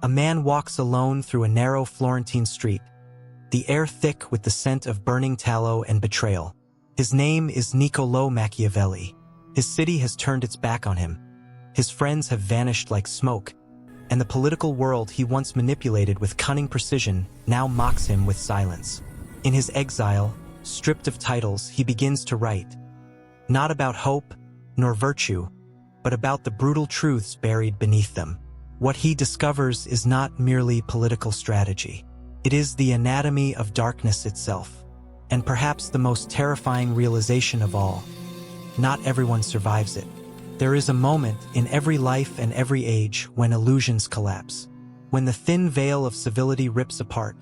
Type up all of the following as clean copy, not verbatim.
A man walks alone through a narrow Florentine street, the air thick with the scent of burning tallow and betrayal. His name is Niccolò Machiavelli. His city has turned its back on him. His friends have vanished like smoke, and the political world he once manipulated with cunning precision now mocks him with silence. In his exile, stripped of titles, he begins to write, not about hope nor virtue, but about the brutal truths buried beneath them. What he discovers is not merely political strategy. It is the anatomy of darkness itself, and perhaps the most terrifying realization of all. Not everyone survives it. There is a moment in every life and every age when illusions collapse, when the thin veil of civility rips apart,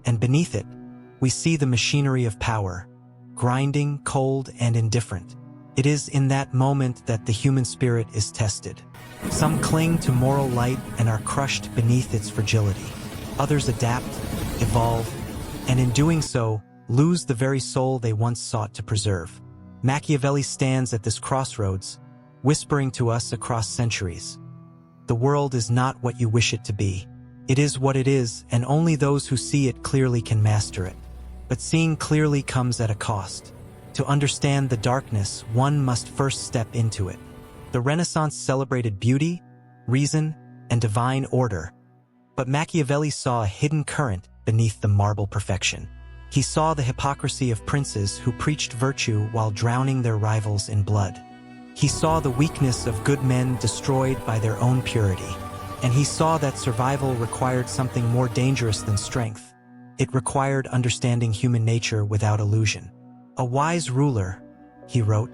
and beneath it, we see the machinery of power, grinding, cold, and indifferent. It is in that moment that the human spirit is tested. Some cling to moral light and are crushed beneath its fragility. Others adapt, evolve, and in doing so, lose the very soul they once sought to preserve. Machiavelli stands at this crossroads, whispering to us across centuries. The world is not what you wish it to be. It is what it is, and only those who see it clearly can master it. But seeing clearly comes at a cost. To understand the darkness, one must first step into it. The Renaissance celebrated beauty, reason, and divine order. But Machiavelli saw a hidden current beneath the marble perfection. He saw the hypocrisy of princes who preached virtue while drowning their rivals in blood. He saw the weakness of good men destroyed by their own purity. And he saw that survival required something more dangerous than strength. It required understanding human nature without illusion. A wise ruler, he wrote,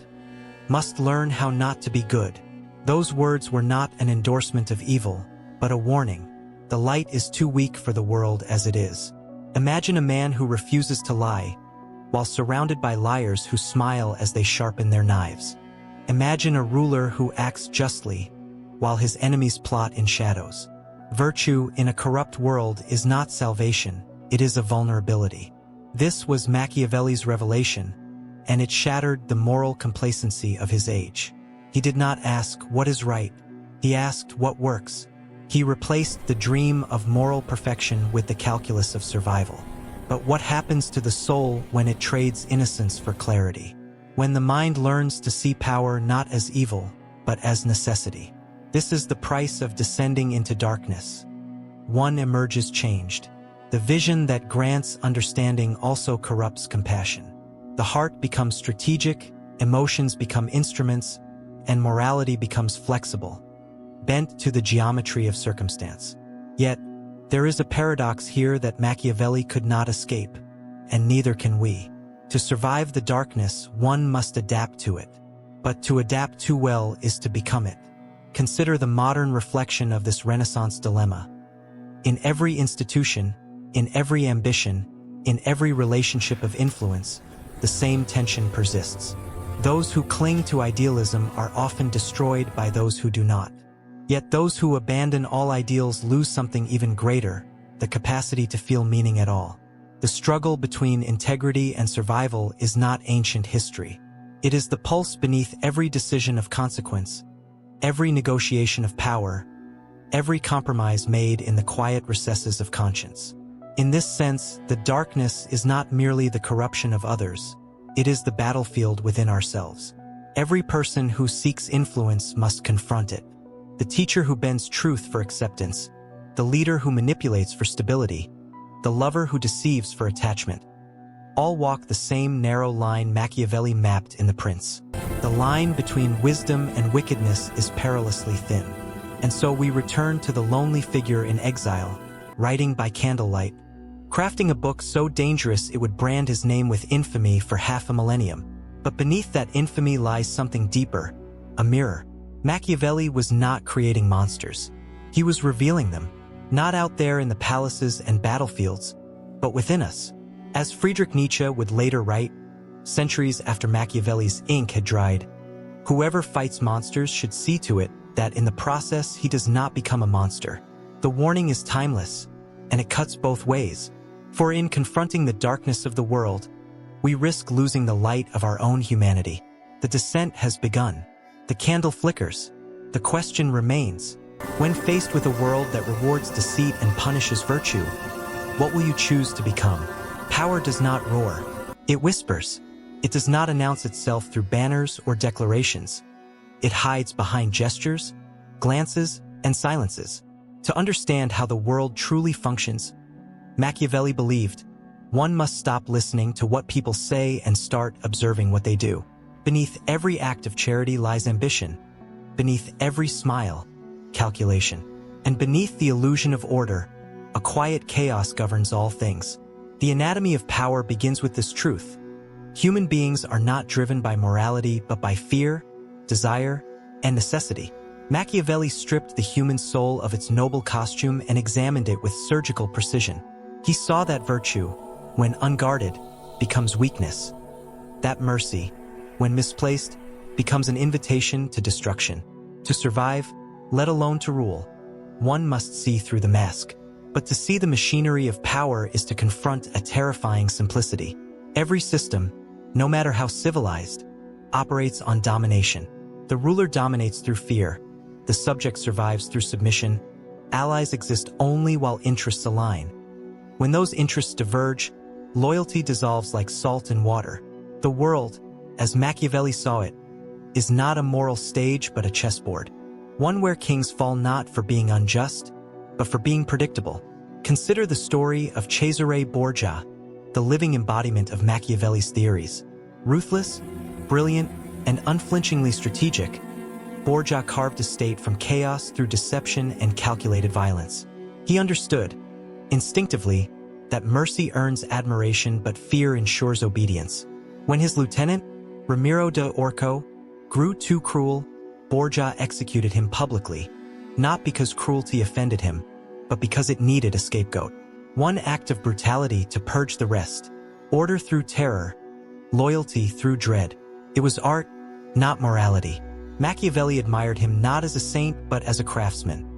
must learn how not to be good. Those words were not an endorsement of evil, but a warning. The light is too weak for the world as it is. Imagine a man who refuses to lie, while surrounded by liars who smile as they sharpen their knives. Imagine a ruler who acts justly, while his enemies plot in shadows. Virtue in a corrupt world is not salvation, it is a vulnerability. This was Machiavelli's revelation, and it shattered the moral complacency of his age. He did not ask what is right, he asked what works. He replaced the dream of moral perfection with the calculus of survival. But what happens to the soul when it trades innocence for clarity? When the mind learns to see power not as evil, but as necessity. This is the price of descending into darkness. One emerges changed. The vision that grants understanding also corrupts compassion. The heart becomes strategic, emotions become instruments, and morality becomes flexible, bent to the geometry of circumstance. Yet, there is a paradox here that Machiavelli could not escape, and neither can we. To survive the darkness, one must adapt to it. But to adapt too well is to become it. Consider the modern reflection of this Renaissance dilemma. In every institution, in every ambition, in every relationship of influence, the same tension persists. Those who cling to idealism are often destroyed by those who do not. Yet those who abandon all ideals lose something even greater, the capacity to feel meaning at all. The struggle between integrity and survival is not ancient history. It is the pulse beneath every decision of consequence, every negotiation of power, every compromise made in the quiet recesses of conscience. In this sense, the darkness is not merely the corruption of others, it is the battlefield within ourselves. Every person who seeks influence must confront it. The teacher who bends truth for acceptance, the leader who manipulates for stability, the lover who deceives for attachment. All walk the same narrow line Machiavelli mapped in The Prince. The line between wisdom and wickedness is perilously thin. And so we return to the lonely figure in exile, writing by candlelight, crafting a book so dangerous it would brand his name with infamy for half a millennium. But beneath that infamy lies something deeper, a mirror. Machiavelli was not creating monsters. He was revealing them, not out there in the palaces and battlefields, but within us. As Friedrich Nietzsche would later write, centuries after Machiavelli's ink had dried, whoever fights monsters should see to it that in the process he does not become a monster. The warning is timeless, and it cuts both ways. For in confronting the darkness of the world, we risk losing the light of our own humanity. The descent has begun. The candle flickers. The question remains, When faced with a world that rewards deceit and punishes virtue, what will you choose to become? Power does not roar. It whispers. It does not announce itself through banners or declarations. It hides behind gestures, glances, and silences. To understand how the world truly functions, Machiavelli believed, one must stop listening to what people say and start observing what they do. Beneath every act of charity lies ambition. Beneath every smile, calculation. And beneath the illusion of order, a quiet chaos governs all things. The anatomy of power begins with this truth. Human beings are not driven by morality but by fear, desire, and necessity. Machiavelli stripped the human soul of its noble costume and examined it with surgical precision. He saw that virtue, when unguarded, becomes weakness. That mercy, when misplaced, becomes an invitation to destruction. To survive, let alone to rule, one must see through the mask. But to see the machinery of power is to confront a terrifying simplicity. Every system, no matter how civilized, operates on domination. The ruler dominates through fear. The subject survives through submission. Allies exist only while interests align. When those interests diverge, loyalty dissolves like salt in water. The world, as Machiavelli saw it, is not a moral stage but a chessboard. One where kings fall not for being unjust, but for being predictable. Consider the story of Cesare Borgia, the living embodiment of Machiavelli's theories. Ruthless, brilliant, and unflinchingly strategic, Borgia carved a state from chaos through deception and calculated violence. He understood, instinctively, that mercy earns admiration but fear ensures obedience. When his lieutenant, Ramiro de Orco, grew too cruel, Borgia executed him publicly, not because cruelty offended him, but because it needed a scapegoat. One act of brutality to purge the rest. Order through terror, loyalty through dread. It was art, not morality. Machiavelli admired him not as a saint but as a craftsman.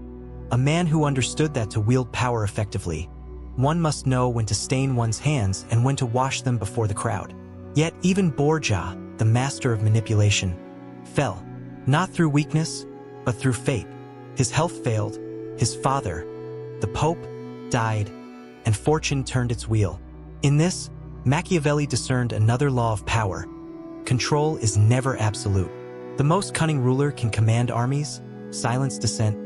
A man who understood that to wield power effectively, one must know when to stain one's hands and when to wash them before the crowd. Yet even Borgia, the master of manipulation, fell, not through weakness, but through fate. His health failed, his father, the Pope, died, and fortune turned its wheel. In this, Machiavelli discerned another law of power. Control is never absolute. The most cunning ruler can command armies, silence dissent,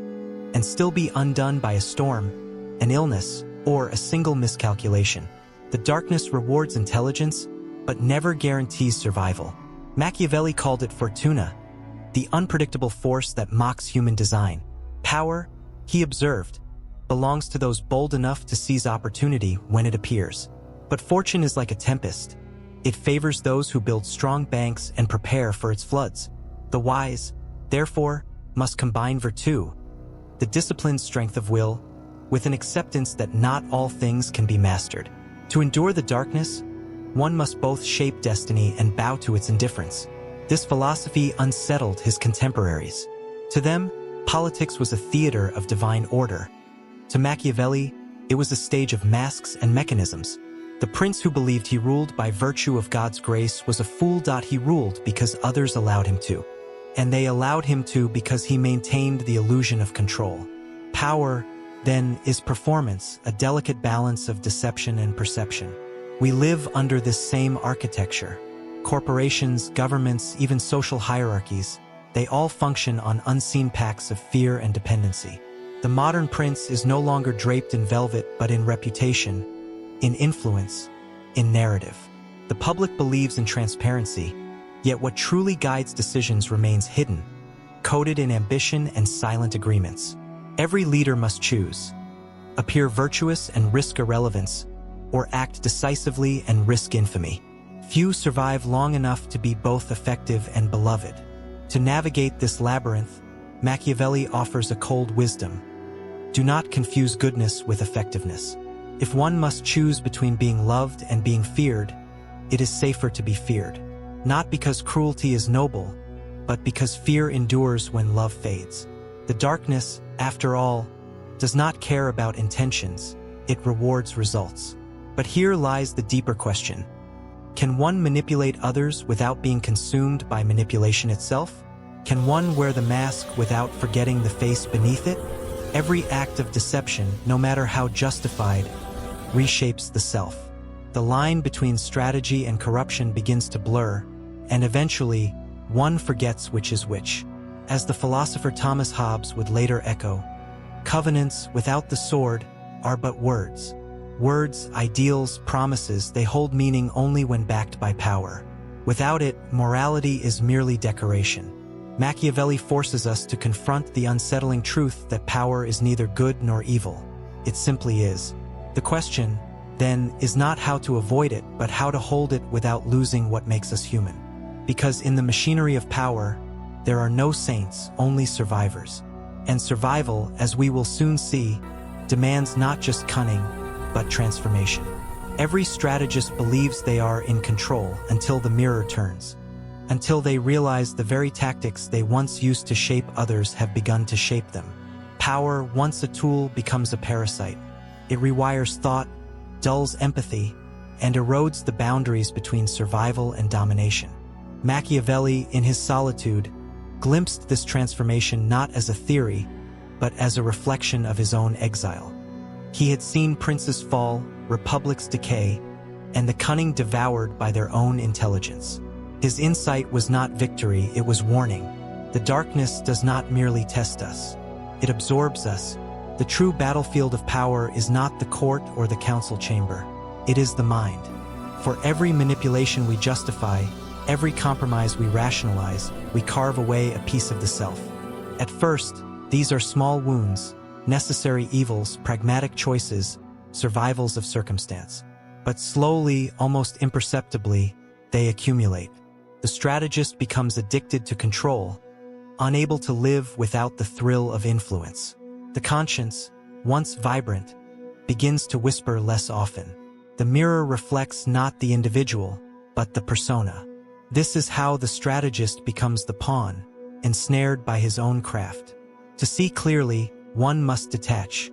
and still be undone by a storm, an illness, or a single miscalculation. The darkness rewards intelligence, but never guarantees survival. Machiavelli called it fortuna, the unpredictable force that mocks human design. Power, he observed, belongs to those bold enough to seize opportunity when it appears. But fortune is like a tempest. It favors those who build strong banks and prepare for its floods. The wise, therefore, must combine virtue, the disciplined strength of will, with an acceptance that not all things can be mastered. To endure the darkness, one must both shape destiny and bow to its indifference. This philosophy unsettled his contemporaries. To them, politics was a theater of divine order. To Machiavelli, it was a stage of masks and mechanisms. The prince who believed he ruled by virtue of God's grace was a fool. He ruled because others allowed him to. And they allowed him to because he maintained the illusion of control. Power, then, is performance, a delicate balance of deception and perception. We live under this same architecture. Corporations, governments, even social hierarchies, they all function on unseen pacts of fear and dependency. The modern prince is no longer draped in velvet but in reputation, in influence, in narrative. The public believes in transparency, yet what truly guides decisions remains hidden, coded in ambition and silent agreements. Every leader must choose: appear virtuous and risk irrelevance, or act decisively and risk infamy. Few survive long enough to be both effective and beloved. To navigate this labyrinth, Machiavelli offers a cold wisdom. Do not confuse goodness with effectiveness. If one must choose between being loved and being feared, it is safer to be feared. Not because cruelty is noble, but because fear endures when love fades. The darkness, after all, does not care about intentions, it rewards results. But here lies the deeper question. Can one manipulate others without being consumed by manipulation itself? Can one wear the mask without forgetting the face beneath it? Every act of deception, no matter how justified, reshapes the self. The line between strategy and corruption begins to blur, and eventually, one forgets which is which. As the philosopher Thomas Hobbes would later echo, covenants without the sword are but words. Words, ideals, promises, they hold meaning only when backed by power. Without it, morality is merely decoration. Machiavelli forces us to confront the unsettling truth that power is neither good nor evil. It simply is. The question, then, is not how to avoid it, but how to hold it without losing what makes us human. Because in the machinery of power, there are no saints, only survivors. And survival, as we will soon see, demands not just cunning, but transformation. Every strategist believes they are in control until the mirror turns. Until they realize the very tactics they once used to shape others have begun to shape them. Power, once a tool, becomes a parasite. It rewires thought, dulls empathy, and erodes the boundaries between survival and domination. Machiavelli, in his solitude, glimpsed this transformation not as a theory, but as a reflection of his own exile. He had seen princes fall, republics decay, and the cunning devoured by their own intelligence. His insight was not victory, it was warning. The darkness does not merely test us, it absorbs us. The true battlefield of power is not the court or the council chamber, it is the mind. For every manipulation we justify, every compromise we rationalize, we carve away a piece of the self. At first, these are small wounds, necessary evils, pragmatic choices, survivals of circumstance. But slowly, almost imperceptibly, they accumulate. The strategist becomes addicted to control, unable to live without the thrill of influence. The conscience, once vibrant, begins to whisper less often. The mirror reflects not the individual, but the persona. This is how the strategist becomes the pawn, ensnared by his own craft. To see clearly, one must detach.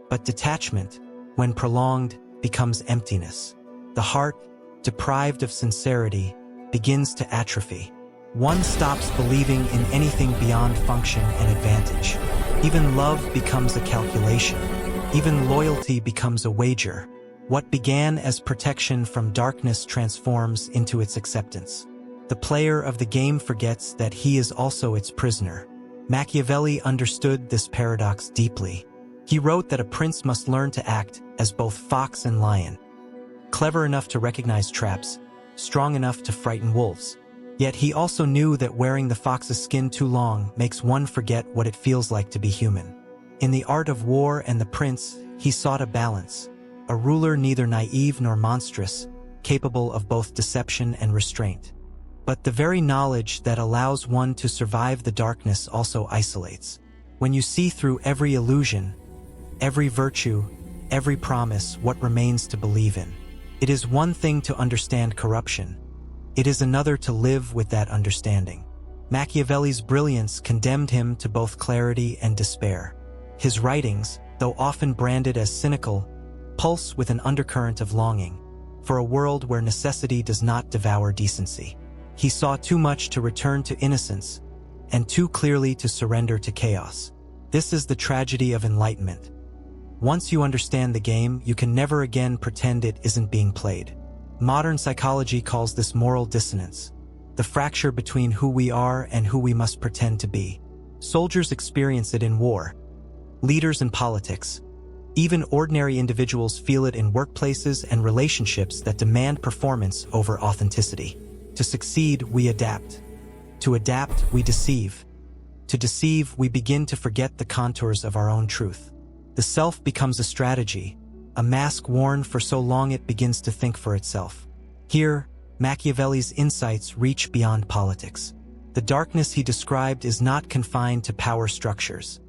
But detachment, when prolonged, becomes emptiness. The heart, deprived of sincerity, begins to atrophy. One stops believing in anything beyond function and advantage. Even love becomes a calculation. Even loyalty becomes a wager. What began as protection from darkness transforms into its acceptance. The player of the game forgets that he is also its prisoner. Machiavelli understood this paradox deeply. He wrote that a prince must learn to act as both fox and lion, clever enough to recognize traps, strong enough to frighten wolves. Yet he also knew that wearing the fox's skin too long makes one forget what it feels like to be human. In the art of war and the prince, he sought a balance, a ruler neither naive nor monstrous, capable of both deception and restraint. But the very knowledge that allows one to survive the darkness also isolates. When you see through every illusion, every virtue, every promise, what remains to believe in? It is one thing to understand corruption. It is another to live with that understanding. Machiavelli's brilliance condemned him to both clarity and despair. His writings, though often branded as cynical, pulse with an undercurrent of longing for a world where necessity does not devour decency. He saw too much to return to innocence, and too clearly to surrender to chaos. This is the tragedy of enlightenment. Once you understand the game, you can never again pretend it isn't being played. Modern psychology calls this moral dissonance, the fracture between who we are and who we must pretend to be. Soldiers experience it in war, leaders in politics. Even ordinary individuals feel it in workplaces and relationships that demand performance over authenticity. To succeed, we adapt. To adapt, we deceive. To deceive, we begin to forget the contours of our own truth. The self becomes a strategy, a mask worn for so long it begins to think for itself. Here, Machiavelli's insights reach beyond politics. The darkness he described is not confined to power structures.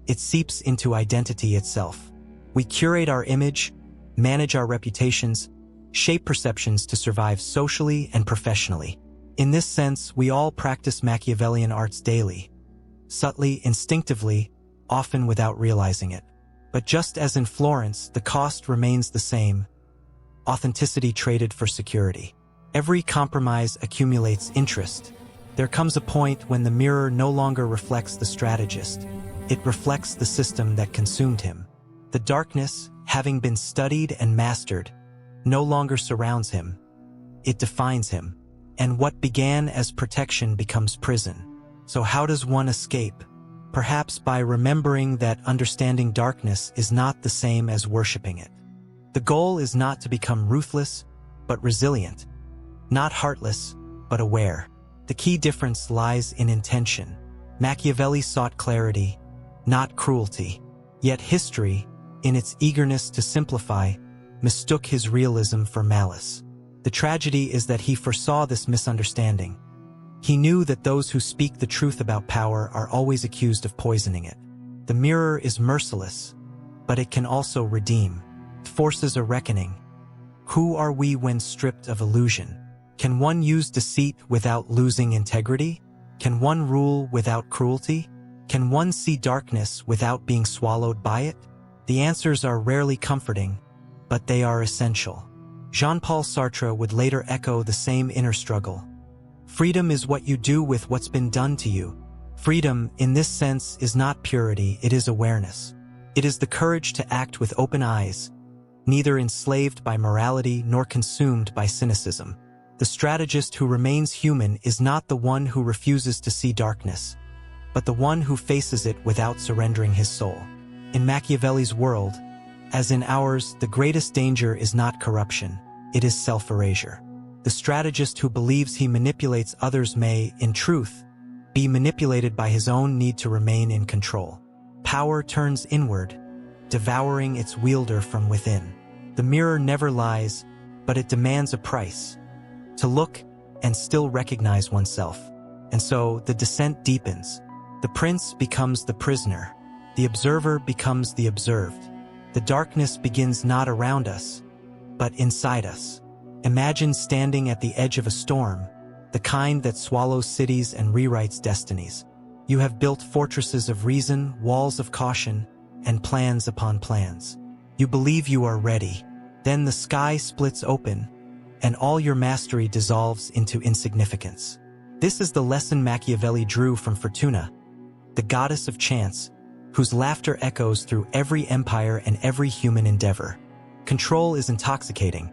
It seeps into identity itself. We curate our image, manage our reputations, shape perceptions to survive socially and professionally. In this sense, we all practice Machiavellian arts daily, subtly, instinctively, often without realizing it. But just as in Florence, the cost remains the same: authenticity traded for security. Every compromise accumulates interest. There comes a point when the mirror no longer reflects the strategist. It reflects the system that consumed him. The darkness, having been studied and mastered, no longer surrounds him. It defines him. And what began as protection becomes prison. So how does one escape? Perhaps by remembering that understanding darkness is not the same as worshiping it. The goal is not to become ruthless, but resilient. Not heartless, but aware. The key difference lies in intention. Machiavelli sought clarity, not cruelty. Yet history, in its eagerness to simplify, mistook his realism for malice. The tragedy is that he foresaw this misunderstanding. He knew that those who speak the truth about power are always accused of poisoning it. The mirror is merciless, but it can also redeem. It forces a reckoning. Who are we when stripped of illusion? Can one use deceit without losing integrity? Can one rule without cruelty? Can one see darkness without being swallowed by it? The answers are rarely comforting, but they are essential. Jean-Paul Sartre would later echo the same inner struggle. Freedom is what you do with what's been done to you. Freedom, in this sense, is not purity, it is awareness. It is the courage to act with open eyes, neither enslaved by morality nor consumed by cynicism. The strategist who remains human is not the one who refuses to see darkness, but the one who faces it without surrendering his soul. In Machiavelli's world, as in ours, the greatest danger is not corruption, it is self-erasure. The strategist who believes he manipulates others may, in truth, be manipulated by his own need to remain in control. Power turns inward, devouring its wielder from within. The mirror never lies, but it demands a price: to look and still recognize oneself. And so the descent deepens. The prince becomes the prisoner. The observer becomes the observed. The darkness begins not around us, but inside us. Imagine standing at the edge of a storm, the kind that swallows cities and rewrites destinies. You have built fortresses of reason, walls of caution, and plans upon plans. You believe you are ready. Then the sky splits open, and all your mastery dissolves into insignificance. This is the lesson Machiavelli drew from Fortuna, the goddess of chance, whose laughter echoes through every empire and every human endeavor. Control is intoxicating,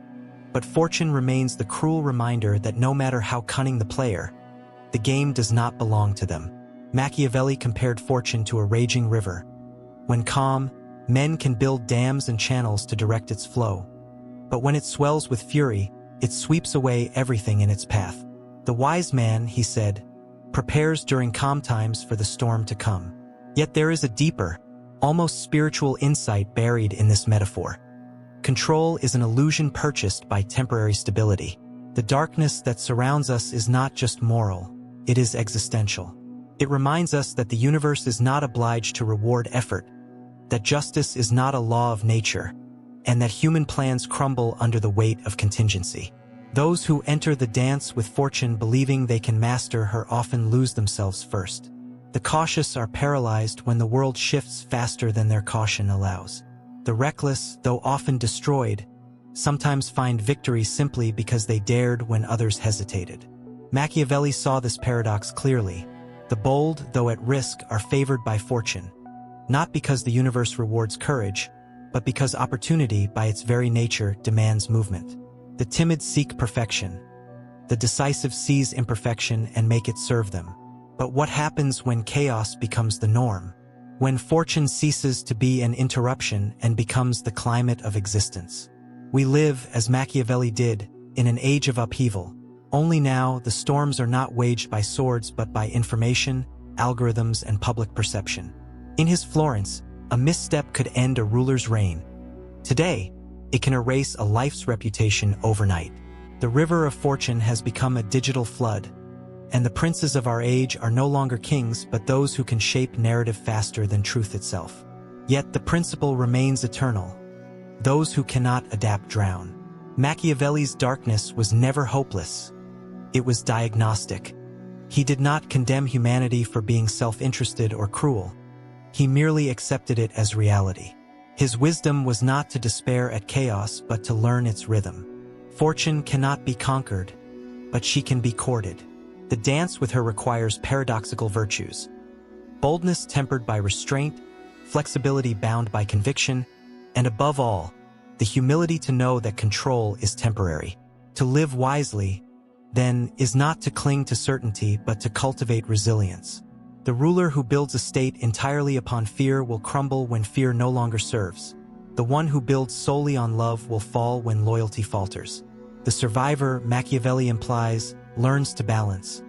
but fortune remains the cruel reminder that no matter how cunning the player, the game does not belong to them. Machiavelli compared fortune to a raging river. When calm, men can build dams and channels to direct its flow. But when it swells with fury, it sweeps away everything in its path. The wise man, he said, prepares during calm times for the storm to come. Yet there is a deeper, almost spiritual insight buried in this metaphor. Control is an illusion purchased by temporary stability. The darkness that surrounds us is not just moral, it is existential. It reminds us that the universe is not obliged to reward effort, that justice is not a law of nature, and that human plans crumble under the weight of contingency. Those who enter the dance with fortune believing they can master her often lose themselves first. The cautious are paralyzed when the world shifts faster than their caution allows. The reckless, though often destroyed, sometimes find victory simply because they dared when others hesitated. Machiavelli saw this paradox clearly. The bold, though at risk, are favored by fortune, not because the universe rewards courage, but because opportunity, by its very nature, demands movement. The timid seek perfection. The decisive seize imperfection and make it serve them. But what happens when chaos becomes the norm? When fortune ceases to be an interruption and becomes the climate of existence? We live, as Machiavelli did, in an age of upheaval. Only now, the storms are not waged by swords but by information, algorithms, and public perception. In his Florence, a misstep could end a ruler's reign. Today, it can erase a life's reputation overnight. The river of fortune has become a digital flood, and the princes of our age are no longer kings but those who can shape narrative faster than truth itself. Yet the principle remains eternal. Those who cannot adapt drown. Machiavelli's darkness was never hopeless. It was diagnostic. He did not condemn humanity for being self-interested or cruel. He merely accepted it as reality. His wisdom was not to despair at chaos but to learn its rhythm. Fortune cannot be conquered, but she can be courted. The dance with her requires paradoxical virtues. boldness tempered by restraint, flexibility bound by conviction, and above all, the humility to know that control is temporary. To live wisely, then, is not to cling to certainty but to cultivate resilience. The ruler who builds a state entirely upon fear will crumble when fear no longer serves. The one who builds solely on love will fall when loyalty falters. The survivor, Machiavelli implies, learns to balance.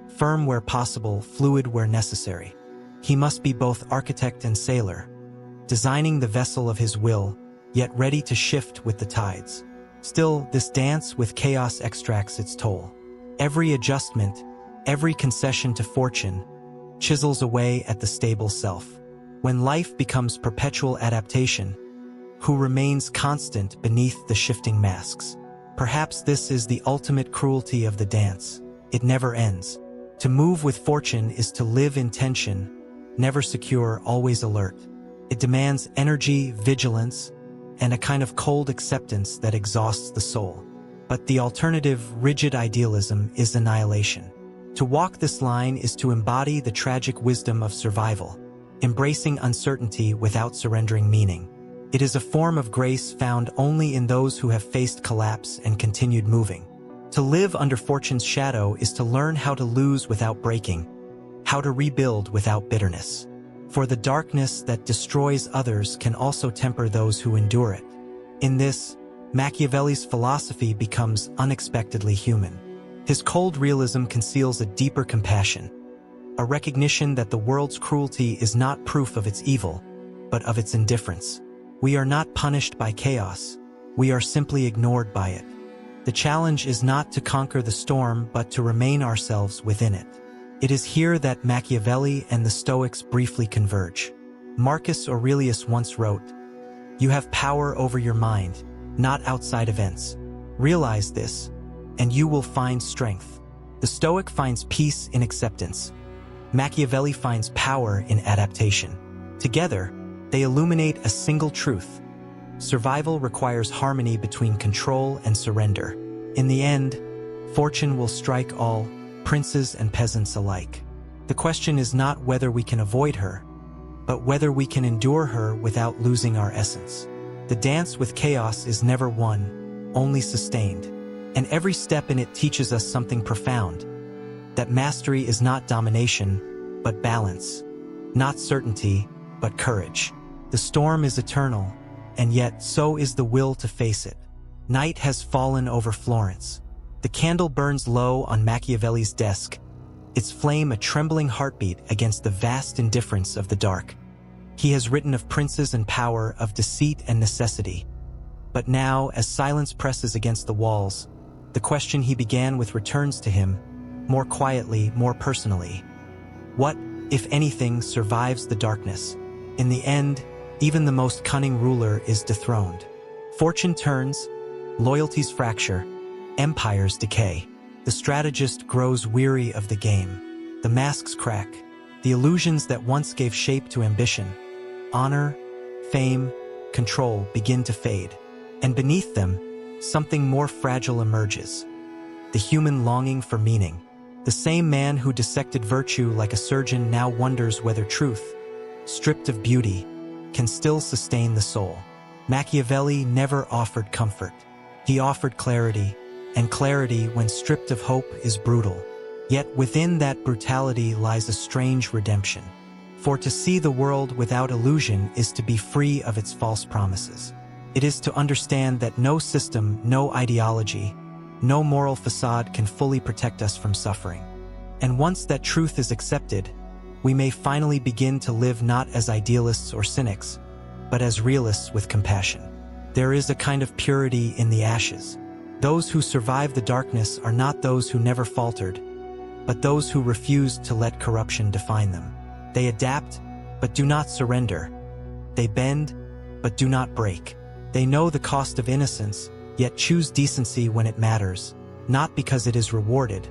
Firm where possible, fluid where necessary. He must be both architect and sailor, designing the vessel of his will, yet ready to shift with the tides. Still, this dance with chaos extracts its toll. Every adjustment, every concession to fortune, chisels away at the stable self. When life becomes perpetual adaptation, who remains constant beneath the shifting masks? Perhaps this is the ultimate cruelty of the dance. It never ends. To move with fortune is to live in tension, never secure, always alert. It demands energy, vigilance, and a kind of cold acceptance that exhausts the soul. But the alternative, rigid idealism, is annihilation. To walk this line is to embody the tragic wisdom of survival, embracing uncertainty without surrendering meaning. It is a form of grace found only in those who have faced collapse and continued moving. To live under fortune's shadow is to learn how to lose without breaking, how to rebuild without bitterness. For the darkness that destroys others can also temper those who endure it. In this, Machiavelli's philosophy becomes unexpectedly human. His cold realism conceals a deeper compassion, a recognition that the world's cruelty is not proof of its evil, but of its indifference. We are not punished by chaos, we are simply ignored by it. The challenge is not to conquer the storm but to remain ourselves within it. It is here that Machiavelli and the Stoics briefly converge. Marcus Aurelius once wrote, "You have power over your mind, not outside events. Realize this, and you will find strength." The Stoic finds peace in acceptance. Machiavelli finds power in adaptation. Together, they illuminate a single truth. Survival requires harmony between control and surrender. In the end, fortune will strike all, princes and peasants alike. The question is not whether we can avoid her, but whether we can endure her without losing our essence. The dance with chaos is never won, only sustained. And every step in it teaches us something profound, that mastery is not domination, but balance, not certainty, but courage. The storm is eternal, and yet so is the will to face it. Night has fallen over Florence. The candle burns low on Machiavelli's desk, its flame a trembling heartbeat against the vast indifference of the dark. He has written of princes and power, of deceit and necessity. But now, as silence presses against the walls, the question he began with returns to him, more quietly, more personally. What, if anything, survives the darkness? In the end, even the most cunning ruler is dethroned. Fortune turns, loyalties fracture, empires decay. The strategist grows weary of the game. The masks crack. The illusions that once gave shape to ambition, honor, fame, control begin to fade. And beneath them, something more fragile emerges. The human longing for meaning. The same man who dissected virtue like a surgeon now wonders whether truth, stripped of beauty, can still sustain the soul. Machiavelli never offered comfort. He offered clarity, and clarity, when stripped of hope, is brutal. Yet within that brutality lies a strange redemption. For to see the world without illusion is to be free of its false promises. It is to understand that no system, no ideology, no moral facade can fully protect us from suffering. And once that truth is accepted, we may finally begin to live not as idealists or cynics, but as realists with compassion. There is a kind of purity in the ashes. Those who survive the darkness are not those who never faltered, but those who refused to let corruption define them. They adapt, but do not surrender. They bend, but do not break. They know the cost of innocence, yet choose decency when it matters, not because it is rewarded,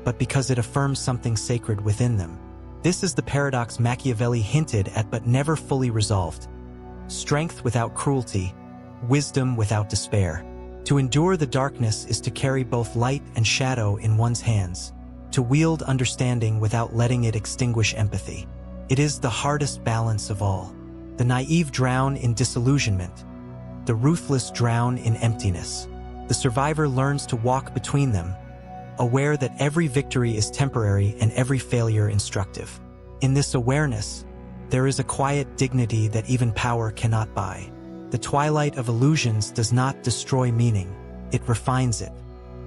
but because it affirms something sacred within them. This is the paradox Machiavelli hinted at but never fully resolved. Strength without cruelty, wisdom without despair. To endure the darkness is to carry both light and shadow in one's hands, to wield understanding without letting it extinguish empathy. It is the hardest balance of all. The naive drown in disillusionment. The ruthless drown in emptiness. The survivor learns to walk between them, aware that every victory is temporary and every failure instructive. In this awareness, there is a quiet dignity that even power cannot buy. The twilight of illusions does not destroy meaning, it refines it.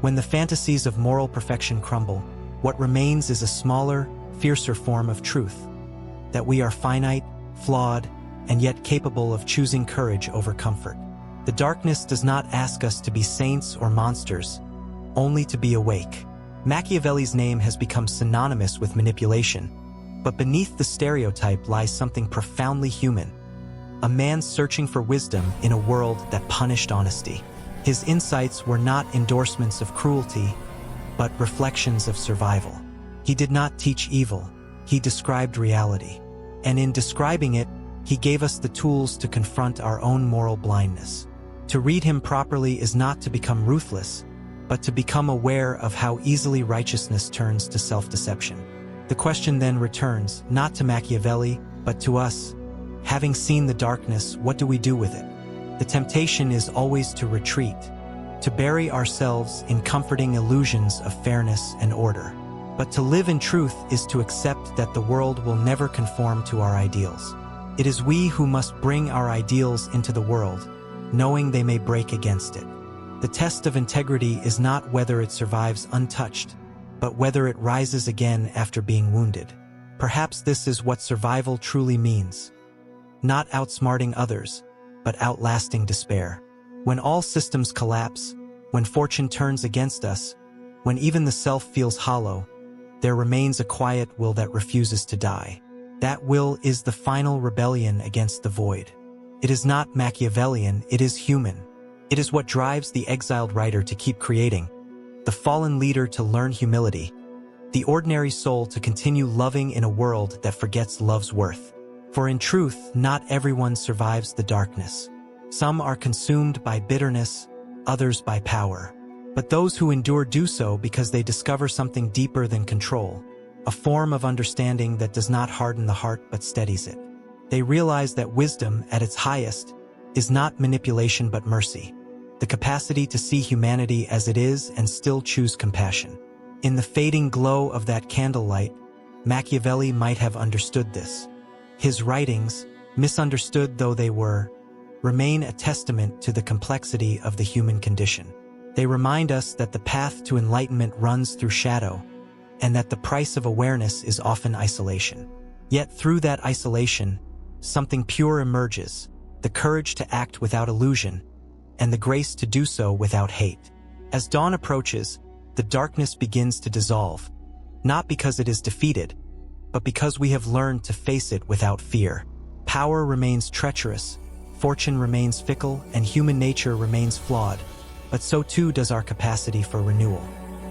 When the fantasies of moral perfection crumble, what remains is a smaller, fiercer form of truth. That we are finite, flawed, and yet capable of choosing courage over comfort. The darkness does not ask us to be saints or monsters, only to be awake. Machiavelli's name has become synonymous with manipulation, but beneath the stereotype lies something profoundly human. A man searching for wisdom in a world that punished honesty. His insights were not endorsements of cruelty, but reflections of survival. He did not teach evil, he described reality. And in describing it, he gave us the tools to confront our own moral blindness. To read him properly is not to become ruthless, but to become aware of how easily righteousness turns to self-deception. The question then returns, not to Machiavelli, but to us. Having seen the darkness, what do we do with it? The temptation is always to retreat, to bury ourselves in comforting illusions of fairness and order. But to live in truth is to accept that the world will never conform to our ideals. It is we who must bring our ideals into the world, knowing they may break against it. The test of integrity is not whether it survives untouched, but whether it rises again after being wounded. Perhaps this is what survival truly means. Not outsmarting others, but outlasting despair. When all systems collapse, when fortune turns against us, when even the self feels hollow, there remains a quiet will that refuses to die. That will is the final rebellion against the void. It is not Machiavellian, it is human. It is what drives the exiled writer to keep creating, the fallen leader to learn humility, the ordinary soul to continue loving in a world that forgets love's worth. For in truth, not everyone survives the darkness. Some are consumed by bitterness, others by power. But those who endure do so because they discover something deeper than control, a form of understanding that does not harden the heart but steadies it. They realize that wisdom, at its highest, is not manipulation but mercy, the capacity to see humanity as it is and still choose compassion. In the fading glow of that candlelight, Machiavelli might have understood this. His writings, misunderstood though they were, remain a testament to the complexity of the human condition. They remind us that the path to enlightenment runs through shadow, and that the price of awareness is often isolation. Yet through that isolation, something pure emerges, the courage to act without illusion, and the grace to do so without hate. As dawn approaches, the darkness begins to dissolve, not because it is defeated, but because we have learned to face it without fear. Power remains treacherous, fortune remains fickle, and human nature remains flawed, but so too does our capacity for renewal.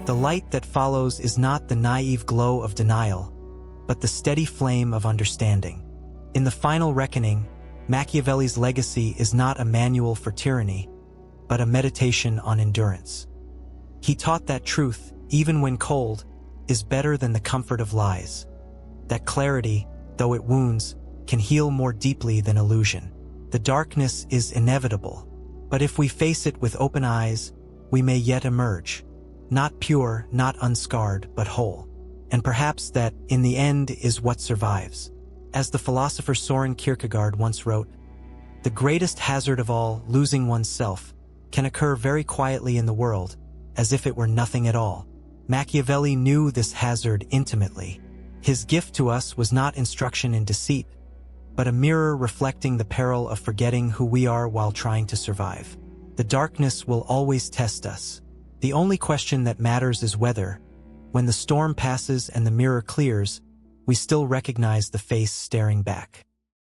The light that follows is not the naive glow of denial, but the steady flame of understanding. In the final reckoning, Machiavelli's legacy is not a manual for tyranny, but a meditation on endurance. He taught that truth, even when cold, is better than the comfort of lies. That clarity, though it wounds, can heal more deeply than illusion. The darkness is inevitable, but if we face it with open eyes, we may yet emerge. Not pure, not unscarred, but whole. And perhaps that, in the end, is what survives. As the philosopher Soren Kierkegaard once wrote, "The greatest hazard of all, losing oneself, can occur very quietly in the world, as if it were nothing at all." Machiavelli knew this hazard intimately. His gift to us was not instruction in deceit, but a mirror reflecting the peril of forgetting who we are while trying to survive. The darkness will always test us. The only question that matters is whether, when the storm passes and the mirror clears, we still recognize the face staring back.